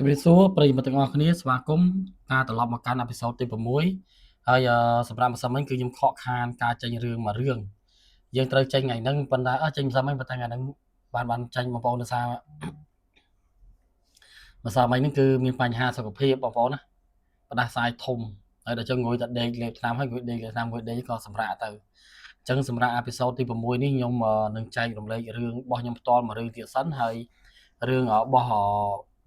ជំរាបសួរប្រិយមិត្តទាំងអស់គ្នាស្វាគមន៍ការត្រឡប់មកកាន់អេពីសូតទី6ហើយសម្រាប់ម្សិលមិញគឺខ្ញុំខកខានការចេញរឿងមួយរឿងយើងត្រូវចេញថ្ងៃហ្នឹងប៉ុន្តែចេញម្សិលមិញប៉ុន្តែថ្ងៃហ្នឹងបានចេញបងប្អូនដោយសារម្សិលមិញហ្នឹងគឺមានបញ្ហាសុខភាពបងប្អូនណាផ្ដាសាយធំហើយដល់ចឹងងុយតែដេកលេបថ្នាំហើយងុយដេកលេបថ្នាំងុយដេកក៏សម្រាកទៅអញ្ចឹងសម្រាប់អេពីសូតទី6នេះខ្ញុំនឹងចែករំលែករឿងរបស់ខ្ញុំផ្ទាល់មួយរឿងទៀតសិនហើយរឿងរបស់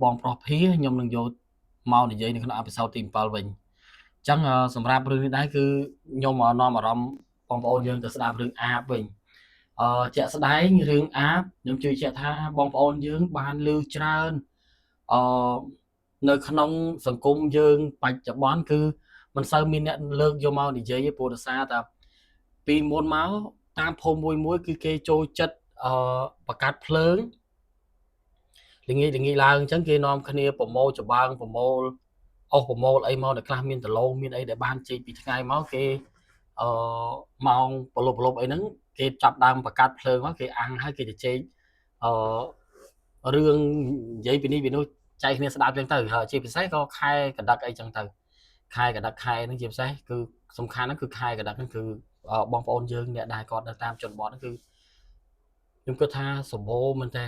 បងប្រុសភាខ្ញុំនឹងយកមកនិយាយនៅក្នុងអេពីសូតទី7វិញអញ្ចឹងសម្រាប់រឿងនេះដែរគឺខ្ញុំនាំអារម្មណ៍បងប្អូនយើងទៅស្ដាប់រឿងអាបវិញជាក់ស្ដែងរឿងអាបខ្ញុំជឿជាក់ថាបងប្អូនយើងបានឮច្រើនអឺនៅក្នុងសង្គមយើងបច្ចុប្បន្នគឺមិនសូវមានអ្នកលើកយកមកនិយាយទេព្រោះដោយសារតែពីមុនមកតាមភូមិមួយគឺគេចូលចិត្តបង្កាត់ភ្លើងល្ងាចឡើងអញ្ចឹងគេនាំគ្នាប្រមូលច្បាំងប្រមូលអុសប្រមូលអីមកអ្នកខ្លះមានដលងមានអីដែលបានចេញពីថ្ងៃមកគេម៉ោងប្រលប់អីហ្នឹងគេចាប់ដើមបង្កាត់ភ្លើងមកគេអាំងហើយគេទៅជែករឿងនិយាយពីនេះពីនោះចែកគ្នាស្ដាប់អញ្ចឹងទៅហើយជាពិសេសក៏ខែកដឹកអីចឹងទៅខែកដឹកខែហ្នឹងជាពិសេសគឺសំខាន់ហ្នឹងគឺខែកដឹកហ្នឹងគឺបងប្អូនយើងអ្នកដែលគាត់នៅតាមជនបទហ្នឹងគឺខ្ញុំគិតថាសម្បូរមែនតើ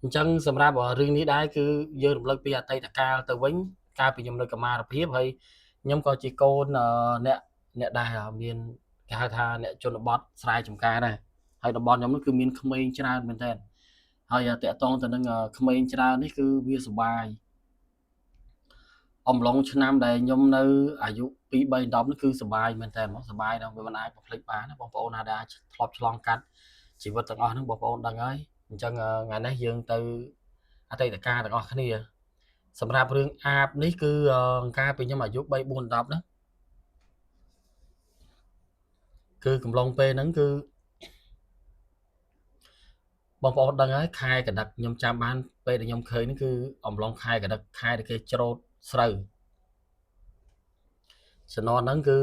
អញ្ចឹងសម្រាប់រឿងនេះដែរគឺយើងរំលឹកពីអតីតកាលទៅវិញកាលពីខ្ញុំនៅកម្មារភាពហើយខ្ញុំក៏ជាកូនអ្នកដែលមានគេហៅថាអ្នកជនបទស្រែចម្ការដែរហើយតំបន់ខ្ញុំនោះគឺមានក្មេងច្រើនមែនតើហើយតាក់ទងទៅនឹងក្មេងច្រើននេះគឺវាសុបាយអំឡុងឆ្នាំដែលខ្ញុំនៅអាយុ2 3 10នេះគឺសុបាយមែនតើមកសុបាយដល់វាមិនអាចបំភ្លេចបានបងប្អូនណាដែលធ្លាប់ឆ្លងកាត់ជីវិតទាំងអស់ហ្នឹងបងប្អូនដឹងហើយអញ្ចឹងថ្ងៃនេះយើងទៅអតីតកាលទាំងអស់គ្នាសម្រាប់រឿងអាបនេះគឺកាលពីខ្ញុំអាយុ3 4 10ហ្នឹងគឺកំឡុងពេលហ្នឹងគឺបងប្អូនដឹងហើយខែកដឹកខ្ញុំចាំបានពេលដែលខ្ញុំឃើញហ្នឹងគឺអំឡុងខែកដឹកខែដែលគេច្រូតស្រូវជំនាន់ហ្នឹងគឺ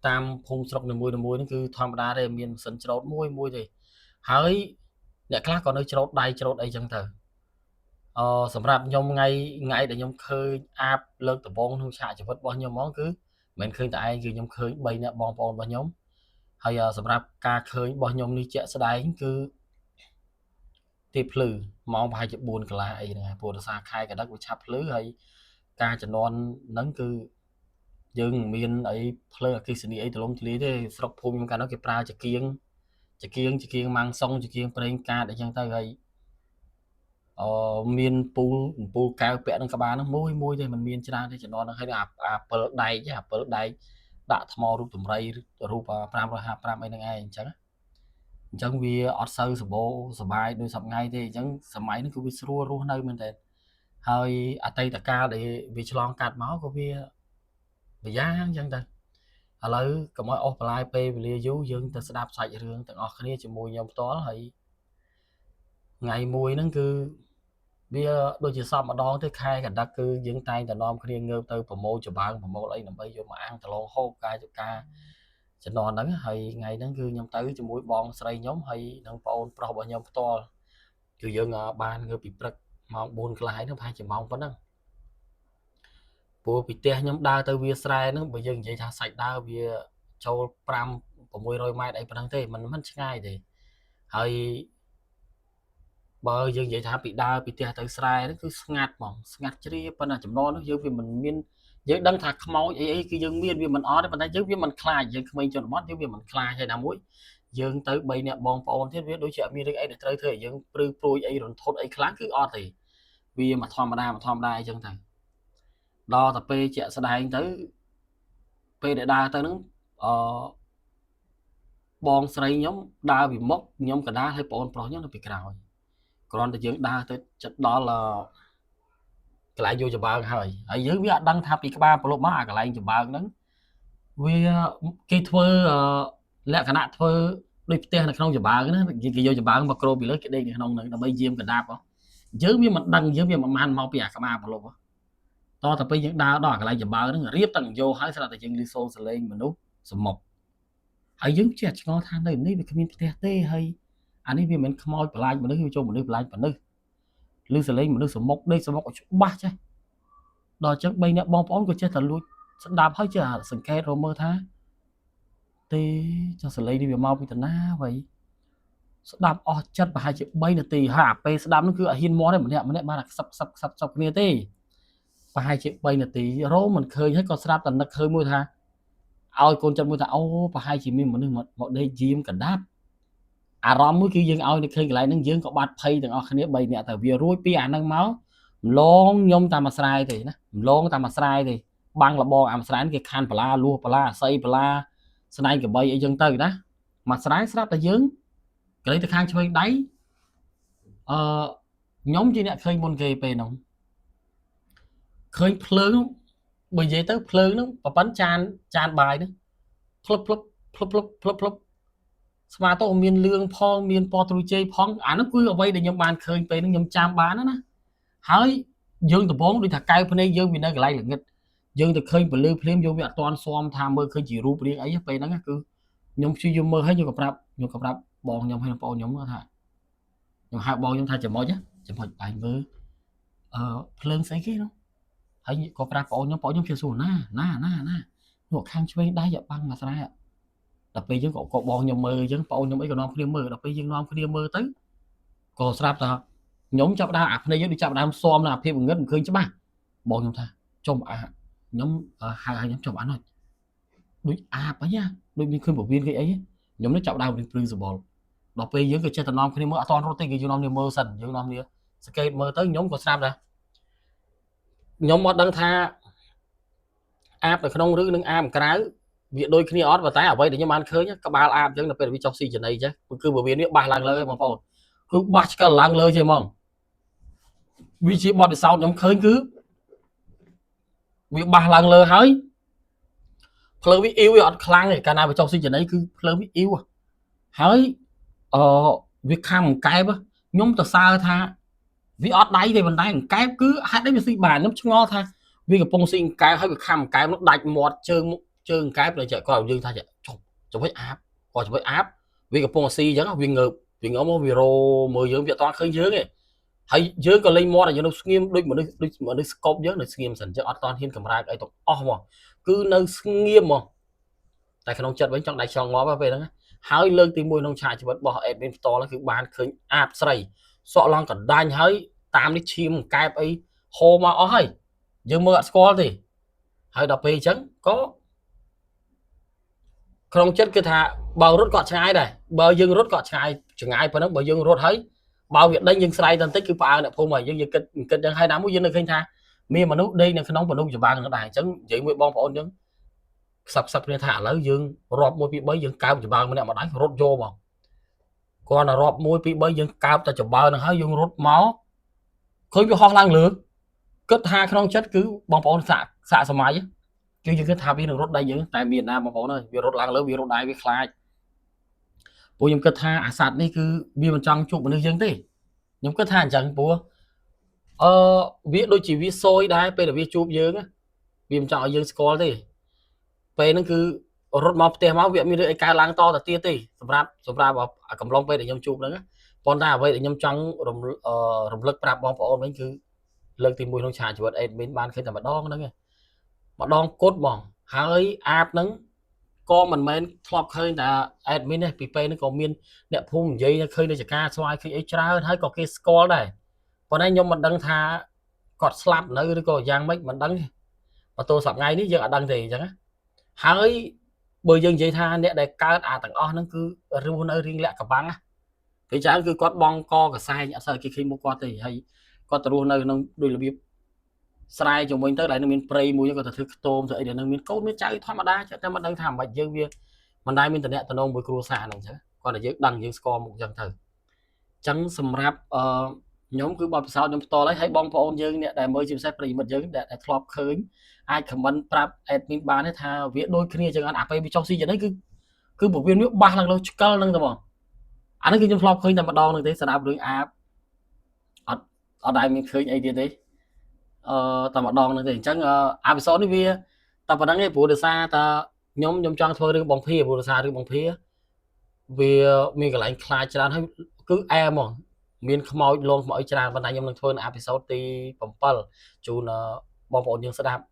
តាមភូមិស្រុកនីមួយៗហ្នឹងគឺធម្មតាទេមានម៉ាស៊ីនច្រូតមួយទេហើយអ្នកខ្លះក៏នៅច្រូតដៃច្រូតអីចឹងទៅសម្រាប់ខ្ញុំថ្ងៃដែលខ្ញុំឃើញអាបលើកដំបូងក្នុងឆាកជីវិតរបស់ខ្ញុំហ្មងគឺមិនឃើញតែឯងគឺខ្ញុំឃើញ3នាក់បងប្អូនរបស់ខ្ញុំហើយសម្រាប់ការឃើញរបស់ខ្ញុំនេះជាក់ស្ដែងគឺទីភ្លឺម៉ោងប្រហែលជា4កន្លះអីហ្នឹងហើយព្រោះដោយសារខែកដឹកវាឆាប់ភ្លឺហើយការជំនាន់ហ្នឹងគឺយើងមានអីភ្លើងអគ្គិសនីអីទលំទលាយទេស្រុកភូមិខ្ញុំកាលនោះគេប្រើចង្គៀងម៉ាំងសុងចង្គៀងប្រេងកាតអីចឹងទៅហើយមានពូលកែវពាក់នឹងក្បាលហ្នឹងមួយទេมันមានច្រើនទេជំនាន់ហ្នឹងហើយអាពិលដែកដាក់ថ្មរូបតម្រៃរូប555អីហ្នឹងឯងអញ្ចឹងវាអត់សូវសម្បូរសបាយដូចសប្ងៃទេអញ្ចឹងសម័យហ្នឹងគឺវាស្រួលរស់នៅមែនតើហើយអតីតកាលដែលវាឆ្លងកាត់មកក៏វាយ៉ាងអញ្ចឹងទៅឥឡូវកុំឲ្យអស់បន្លាយពេលវេលាយូរយើងទៅស្ដាប់សាច់រឿងទាំងអស់គ្នាជាមួយខ្ញុំផ្ទាល់ហើយថ្ងៃមួយហ្នឹងគឺវាដូចជាសពម្ដងទៅខែកដឹកគឺយើងតែងតែនាំគ្នាងើបទៅប្រមូលច្បាំងប្រមូលអីដើម្បីយកមកអាំងដលងហូបការជំនាន់ហ្នឹងហើយថ្ងៃហ្នឹងគឺខ្ញុំទៅជាមួយបងស្រីខ្ញុំហើយនិងប្អូនប្រុសរបស់ខ្ញុំផ្ទាល់គឺយើងបានងើបពីព្រឹកម៉ោង4កន្លះហ្នឹងប្រហែលជាម៉ោងប៉ុណ្ណឹងព្រោះពីផ្ទះខ្ញុំដើរទៅវាស្រែហ្នឹងបើយើងនិយាយថាសាច់ដើរវាចូល5 600ម៉ែត្រអីប៉ុណ្ណឹងទេមិនឆ្ងាយទេហើយបើយើងនិយាយថាពីដើរពីផ្ទះទៅស្រែហ្នឹងគឺស្ងាត់ហ្មងស្ងាត់ជ្រាបប៉ុន្តែចំណងនោះយើងវាមិនមានយើងដឹងថាខ្មោចអីគឺយើងមានវាមិនអត់ទេប៉ុន្តែយើងវាមិនខ្លាចយើងក្មេងជនបទយើងវាមិនខ្លាចហើយណាមួយយើងទៅ3នាក់បងប្អូនទៀតវាដូចជាអត់មានរឿងអីដែលត្រូវធ្វើឲ្យយើងព្រឺព្រួយអីរន្ធត់អីខ្លាំងគឺអត់ទេវាមកធម្មតាអីចឹងទៅដល់តែពេលជាក់ស្ដែងទៅពេលដែលដើរទៅហ្នឹងបងស្រីខ្ញុំដើរពីមុខខ្ញុំកណ្ដាលហើយប្អូនប្រុសខ្ញុំនៅពីក្រោយគ្រាន់តែយើងដើរទៅចិត្តដល់កន្លែងយកចម្បើងហើយយើងវាអត់ដឹងថាពីក្បាលប្រឡប់មកអាកន្លែងចម្បើងហ្នឹងវាគេធ្វើលក្ខណៈធ្វើដូចផ្ទះនៅក្នុងចម្បើងណាគេយកចម្បើងមកគ្របពីលើគេដេកនៅក្នុងហ្នឹងដើម្បីយាមកណ្ដាប់យើងវាមិនដឹងយើងវាមិនបានមកពីអាក្បាលប្រឡប់តទៅពេលយើងដើរដល់កន្លែងចម្បើងហ្នឹងរៀបតាំងយកហើយស្រាប់តែយើងឮសូរសលេងមនុស្សសមុកហើយយើងចេះឆ្ងល់ថានៅនេះវាគ្មានផ្ទះទេហើយអានេះវាមិនខ្មោចបន្លាចមនុស្សវាចូលមនុស្សបន្លាចមនុស្ស lư sờ lên mà lư sờ mốc đây sờ mốc ba chứ đòi chắc bây nè bong bóng của chết thật luôn đạp hết chứ à sừng ke rồi mơ tha tê cho sờ lên đi về mau bị tận na vậy đạp chất và 2 triệu bay là tì hạ pe đạp nó cứ ở hiên mó đấy mình nè ba là sập kia tê và 2 triệu bay là tì rô mình khơi hết con đạp tận nó khơi mua tha ao con chân mua tha ô và 2 triệu mình một đây chim cả đáp à róm mới kêu dương ao này khơi lại nâng dương có bát phay từng ao khné bay nè tại vì ruồi pi à nâng máu lon nhôm tam mà sai thì nè lon tam mà sai thì băng là bo am sai cái khan pala lua pala xây pala sai cái bay ở dân từ đó mà sai sắp ta dương cái lấy khang chơi đáy nhóm chi nè khơi môn kề về nóng khơi phơi bởi vậy tới phơi nó và bắn chan bài đó flop flop flop flop flop flop mà tôi miền lương phong miền po tôi chơi phong nó cứ ở đây để nhóm bàn khơi về nó nhóm cham bán đó hỡi dương từ bốn đi thật cay bên đây dương vì nó lại là nghịch dương từ khơi và lưu phim vô bị toàn xóm tham mơ khơi chỉ rúp riêng ấy về nó cứ nhóm suy vô mơ hết nhiều gặp rap bọn nhóm hay bọn nhóm thà nhóm hai bọn nhóm thay chậm mỏi chứ chậm mỏi bài mơ phơi sẽ kia đâu thấy có rap bọn nhóm kia xuống na một khang chơi đá dập băng mà sao ạ đặc biệt những có bọn nhóm mơ những bọn nhóm ấy còn non phim mơ đặc biệt những non phim mơ tới còn rap ta nhóm chập đá ạp này đi chập đá xóm là phim ngất khơi chứ ba bọn nhóm tha trong nhóm hai nhóm chồng ăn rồi đối bấy nha đôi mình khơi một viên cái ấy nhóm nó chọc đau đến principal đọc về những cái chơi tầm non khi mơ toàn rotate cái nhóm mơ sần những nhóm kia skate mơ tới nhóm của Sam ra nhóm một đăng tha áp được không rứ nâng am cái việc đôi khi ót và tái ở vậy để nhóm ăn khơi nhá các ba am chứ là phải bị trong si này chứ cứ bởi vì nếu ba lần lời mà phone cứ ba cái lần lời chứ mong vị trí bọn sau nhóm khơi cứ việc ba lần lời hỏi phơi biết yêu ở khang này cả nào trong sinh ấy cứ phơi biết yêu hỏi việc khang một cái bơ nhóm từ xa tha vì ở đây thì mình đang cái cứ hai đấy mình xin bàn nó ngon tha vì cái phong sinh cái hay việc khang một cái nó đạch một chơi cái rồi chạy coi dương tha chạy cho với áp coi cho với áp vì cái phong si giống vì ngợp vì ngõ mô video mười dương việc toán khơi dưới này hay dưới còn lên mo là cho nó nghiêm đôi mà nó scope dưới nó nghiêm sẵn cho toàn hiên camera cái tục mà cứ nơi nghiêm mà tại khả năng chất với trong đại tròn ngó về đó hái lương tìm mùi nông trại chỉ vẫn bỏ em bên to là cứ bán khơi áp sậy sọ lon còn đai hái tam đi chim cài ấy hồ mà ơi dương mưa score thì hay đọc về chấn có không chất cái thà bao rốt gọt trái này bao dương rốt gọt trái chẳng ai phải nó bao dương rốt thấy bao việc đây nhưng sai tên tích cứ phá nè phô mày nhưng kịch hai đám mũi dương được khinh tha mi mà nút đây là cái nóng và nút cho bạn nó đài chấn chỉ mới bom phổ những sập lên thả lấy dương rọp môi bị bấy dương cao cho bao mà đánh rốt vô mà còn là rọp môi bị bấy dương cao ta cho bao nó hái dương rốt máu khơi bị ho lang lửa cất hai cái nóng chất cứ bom phổ xạ sao máy chứ chứ cái thà bị đường rốt đây dương tại miền Nam bom phổ này bị rốt lang lửa bị rốt đai bị khai bố nhóm cất tha sạt đi cứ bị mình trong chụp mình dương thế nhóm cất tha chẳng bố viết đôi chỉ viết xôi đai bây là viết chụp dương á vì mình chọn dương score thì về nó cứ rốt máu tiền máu viện như cái lang to là tia tì sầm ra vào cầm lông về để nhâm chụp nữa con ta vậy để nhâm trắng rồng lực rạp bom phổ mấy cứ lực tìm mùi nông trà chỉ vật em bên ban khi là mà đong nữa nghe mà đong cốt mỏng hơi áp nắng con mình men flop khơi là admin này pp nó còn miên đẹp phun dây khơi đây chỉ ca xoay khi ấy ra hơn thấy có cái score này còn anh nhưng mình đăng tha cọt slap nữa có giang mấy mình đăng và tôi sập ngay ní giờ ở đăng thì chẳng hỡi bởi dân vậy tha nè để cao tặng nó cứ rưu nơi riêng lẹ cả băng á thì chẳng cứ có bong co cả sai nhã sao khi mua qua thì hay có rưu nơi nó đôi là biết sai cho mình tới lại nó miền prey mua cho thực tôm rồi để nó miền cốt miền trái thoát mà đa cho mình đang thảm bạch dương viên mình đây mình internet tao nông với cua xà này chứ còn là dưới đăng dưới score một dần thử trắng sầm rap nhóm cứ bao sao nhóm to lấy thấy bong phone dương nè để mới chịu xét prey một dương để flop khơi ai comment prap admin bán ấy tha viết đôi kia chẳng hạn bị trong si đấy cứ một viên nước ba lần lâu cơ nâng rồi anh ấy cứ trong flop khơi nằm đo được thế sẽ đáp được app ở đây mình khơi ai đấy tao mà đòn thì chắc ai số đi về tao phải đăng cái vụ được xa ta nhóm trang thôi được bằng phía vụ được xa được bằng phía vì mình cái lại khai cho nó cứ em mà មានខ្មោចលងខ្មោចច្រើនប៉ុន្តែខ្ញុំនឹងធ្វើនៅអេពីសូតទី7ជូនបងប្អូនយើងស្ដាប់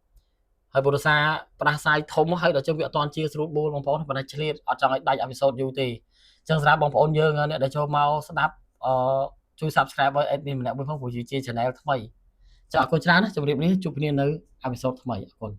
ហើយពុទ្ធសាផ្ដាសាយធំហើយដល់ជើងវាអត់ទាន់ជាស្រួលបួលបងប្អូនប៉ុន្តែឆ្លៀតអត់ចង់ឲ្យដាច់អេពីសូតយូរទេអញ្ចឹងសម្រាប់បងប្អូនយើងអ្នកដែលចូលមកស្ដាប់ជួយ Subscribe ឲ្យ admin ម្នាក់មួយផងព្រោះជា channel ថ្មីចាអរគុណច្រើនណាជម្រាបលាជួបគ្នានៅអេពីសូតថ្មីអរគុណ